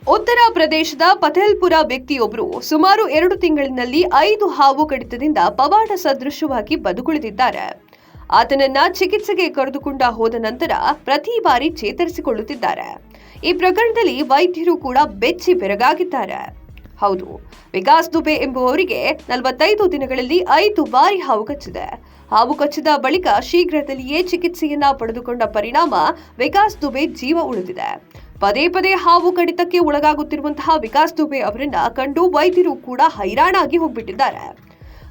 ಉತ್ತರ ಪ್ರದೇಶದ ಪಥೇಲ್ಪುರ ವ್ಯಕ್ತಿಯೊಬ್ಬರು ಸುಮಾರು 2 ತಿಂಗಳಿನಲ್ಲಿ 5 ಹಾವು ಕಡಿತದಿಂದ ಪವಾಡ ಸದೃಶವಾಗಿ ಬದುಕುಳಿದಿದ್ದಾರೆ. ಆತನನ್ನ ಚಿಕಿತ್ಸೆಗೆ ಕರೆದುಕೊಂಡ ಹೋದ ನಂತರ ಪ್ರತಿ ಬಾರಿ ಚೇತರಿಸಿಕೊಳ್ಳುತ್ತಿದ್ದಾರೆ. ಈ ಪ್ರಕರಣದಲ್ಲಿ ವೈದ್ಯರು ಕೂಡ ಬೆಚ್ಚಿ ಬೆರಗಾಗಿದ್ದಾರೆ. ಹೌದು, ವಿಕಾಸ್ ದುಬೆ ಎಂಬುವವರಿಗೆ 45 ದಿನಗಳಲ್ಲಿ 5 ಬಾರಿ ಹಾವು ಕಚ್ಚಿದೆ. ಹಾವು ಕಚ್ಚಿದ ಬಳಿಕ ಶೀಘ್ರದಲ್ಲಿಯೇ ಚಿಕಿತ್ಸೆಯನ್ನ ಪಡೆದುಕೊಂಡ ಪರಿಣಾಮ ವಿಕಾಸ್ ದುಬೆ ಜೀವ ಉಳಿದಿದೆ. ಪದೇ ಪದೇ ಹಾವು ಕಡಿತಕ್ಕೆ ಒಳಗಾಗುತ್ತಿರುವಂತಹ ವಿಕಾಸ್ ದುಬೆ ಅವರನ್ನ ಕಂಡು ವೈದ್ಯರು ಕೂಡ ಹೈರಾಣಾಗಿ ಹೋಗ್ಬಿಟ್ಟಿದ್ದಾರೆ.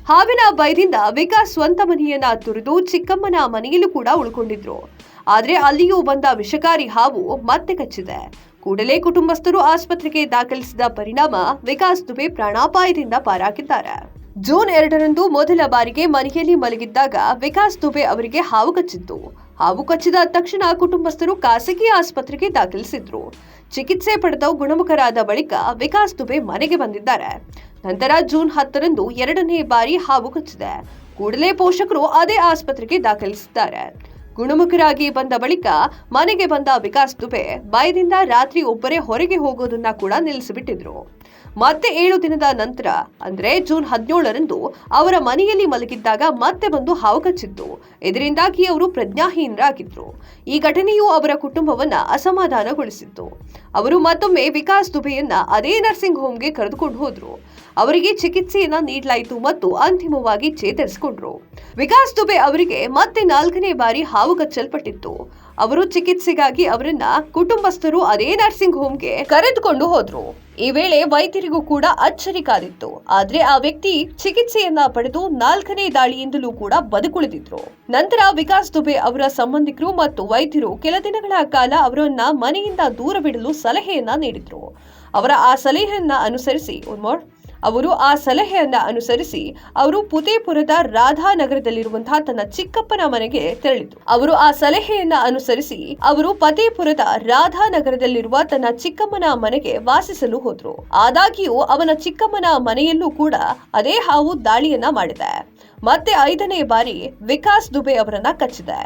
ಹಾವಿನ ಭಯದಿಂದ ವಿಕಾಸ್ ಸ್ವಂತ ಮನೆಯನ್ನ ತುರಿದು ಚಿಕ್ಕಮ್ಮನ ಮನೆಯಲ್ಲೂ ಕೂಡ ಉಳ್ಕೊಂಡಿದ್ರು. ಆದ್ರೆ ಅಲ್ಲಿಯೂ ಬಂದ ವಿಷಕಾರಿ ಹಾವು ಮತ್ತೆ ಕಚ್ಚಿದೆ. ಕೂಡಲೇ ಕುಟುಂಬಸ್ಥರು ಆಸ್ಪತ್ರೆಗೆ ದಾಖಲಿಸಿದ ಪರಿಣಾಮ ವಿಕಾಸ್ ದುಬೆ ಪ್ರಾಣಾಪಾಯದಿಂದ ಪಾರಾಗಿದ್ದಾರೆ. ಜೂನ್ 2ರಂದು ಮೊದಲ ಬಾರಿಗೆ ಮನೆಯಲ್ಲಿ ಮಲಗಿದ್ದಾಗ ವಿಕಾಸ್ ದುಬೆ ಅವರಿಗೆ ಹಾವು ಕಚ್ಚಿತ್ತು. ಹಾವು ಕಚ್ಚಿದ ತಕ್ಷಣ ಕುಟುಂಬಸ್ಥರು ಖಾಸಗಿ ಆಸ್ಪತ್ರೆಗೆ ದಾಖಲಿಸಿದ್ರು. ಚಿಕಿತ್ಸೆ ಪಡೆದು ಗುಣಮುಖರಾದ ಬಳಿಕ ವಿಕಾಸ್ ದುಬೆ ಮನೆಗೆ ಬಂದಿದ್ದಾರೆ. ನಂತರ ಜೂನ್ 10ರಂದು 2ನೇ ಬಾರಿ ಹಾವು ಕಚ್ಚಿದೆ. ಕೂಡಲೇ ಪೋಷಕರು ಅದೇ ಆಸ್ಪತ್ರೆಗೆ ದಾಖಲಿಸಿದ್ದಾರೆ. ಗುಣಮುಖರಾಗಿ ಬಂದ ಬಳಿಕ ಮನೆಗೆ ಬಂದ ವಿಕಾಸ್ ದುಬೆ ಭಯದಿಂದ ರಾತ್ರಿ ಒಬ್ಬರೇ ಹೊರಗೆ ಹೋಗೋದನ್ನ ಕೂಡ ನಿಲ್ಲಿಸಿಬಿಟ್ಟಿದ್ರು. ಮತ್ತೆ 7 ದಿನದ ನಂತರ ಅಂದ್ರೆ ಜೂನ್ 17ರಂದು ಅವರ ಮನೆಯಲ್ಲಿ ಮಲಗಿದ್ದಾಗ ಮತ್ತೆ ಬಂದು ಹಾವು ಕಚ್ಚಿತ್ತು. ಇದರಿಂದಾಗಿ ಅವರು ಪ್ರಜ್ಞಾಹೀನರಾಗಿದ್ರು. ಈ ಘಟನೆಯು ಅವರ ಕುಟುಂಬವನ್ನ ಅಸಮಾಧಾನಗೊಳಿಸಿತ್ತು. ಅವರು ಮತ್ತೊಮ್ಮೆ ವಿಕಾಸ್ ದುಬೆಯನ್ನ ಅದೇ ನರ್ಸಿಂಗ್ ಹೋಮ್ಗೆ ಕರೆದುಕೊಂಡು ಹೋದ್ರು. ಅವರಿಗೆ ಚಿಕಿತ್ಸೆಯನ್ನ ನೀಡಲಾಯಿತು ಮತ್ತು ಅಂತಿಮವಾಗಿ ಚೇತರಿಸಿಕೊಂಡ್ರು. ವಿಕಾಸ್ ದುಬೆ ಅವರಿಗೆ ಮತ್ತೆ 4ನೇ ಬಾರಿ ಹಾವು ಕಚ್ಚಲ್ಪಟ್ಟಿತ್ತು. ಅವರು ಚಿಕಿತ್ಸೆಗಾಗಿ ಅವರನ್ನ ಕುಟುಂಬಸ್ಥರು ಅದೇ ನರ್ಸಿಂಗ್ ಹೋಮ್ಗೆ ಕರೆದುಕೊಂಡು ಹೋದ್ರು. ಈ ವೇಳೆ ವೈದ್ಯರಿಗೂ ಕೂಡ ಅಚ್ಚರಿ ಕಾದಿತ್ತು. ಆದ್ರೆ ಆ ವ್ಯಕ್ತಿ ಚಿಕಿತ್ಸೆಯನ್ನ ಪಡೆದು 4ನೇ ದಾಳಿಯಿಂದಲೂ ಕೂಡ ಬದುಕುಳಿದಿದ್ರು. ನಂತರ ವಿಕಾಸ್ ದುಬೆ ಅವರ ಸಂಬಂಧಿಕರು ಮತ್ತು ವೈದ್ಯರು ಕೆಲ ದಿನಗಳ ಕಾಲ ಅವರನ್ನ ಮನೆಯಿಂದ ದೂರವಿಡಲು ಸಲಹೆಯನ್ನ ನೀಡಿದ್ರು. ಅವರ ಆ ಸಲಹೆಯನ್ನ ಅನುಸರಿಸಿ ಅವರು ಫತೇಪುರದ ರಾಧಾನಗರದಲ್ಲಿರುವಂತಹ ತನ್ನ ಚಿಕ್ಕಪ್ಪನ ಮನೆಗೆ ತೆರಳಿದ್ರು. ಫತೇಪುರದ ರಾಧಾನಗರದಲ್ಲಿರುವ ತನ್ನ ಚಿಕ್ಕಮ್ಮನ ಮನೆಗೆ ವಾಸಿಸಲು ಹೋದ್ರು. ಆದಾಗ್ಯೂ ಅವನ ಚಿಕ್ಕಮ್ಮನ ಮನೆಯಲ್ಲೂ ಕೂಡ ಅದೇ ಹಾವು ದಾಳಿಯನ್ನ ಮಾಡಿದೆ. ಮತ್ತೆ 5ನೇ ಬಾರಿ ವಿಕಾಸ್ ದುಬೆ ಅವರನ್ನ ಕಚ್ಚಿದೆ.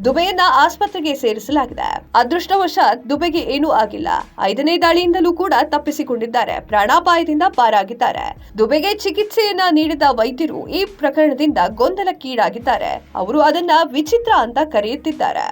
ದುಬೆಯನ್ನ ಆಸ್ಪತ್ರೆಗೆ ಸೇರಿಸಲಾಗಿದೆ. ಅದೃಷ್ಟವಶಾತ್ ದುಬೆಗೆ ಏನೂ ಆಗಿಲ್ಲ. 5ನೇ ದಾಳಿಯಿಂದಲೂ ಕೂಡ ತಪ್ಪಿಸಿಕೊಂಡಿದ್ದಾರೆ. ಪ್ರಾಣಾಪಾಯದಿಂದ ಪಾರಾಗಿದ್ದಾರೆ. ದುಬೆಗೆ ಚಿಕಿತ್ಸೆಯನ್ನ ನೀಡಿದ ವೈದ್ಯರು ಈ ಪ್ರಕರಣದಿಂದ ಗೊಂದಲಕ್ಕೀಡಾಗಿದ್ದಾರೆ. ಅವರು ಅದನ್ನ ವಿಚಿತ್ರ ಅಂತ ಕರೆಯುತ್ತಿದ್ದಾರೆ.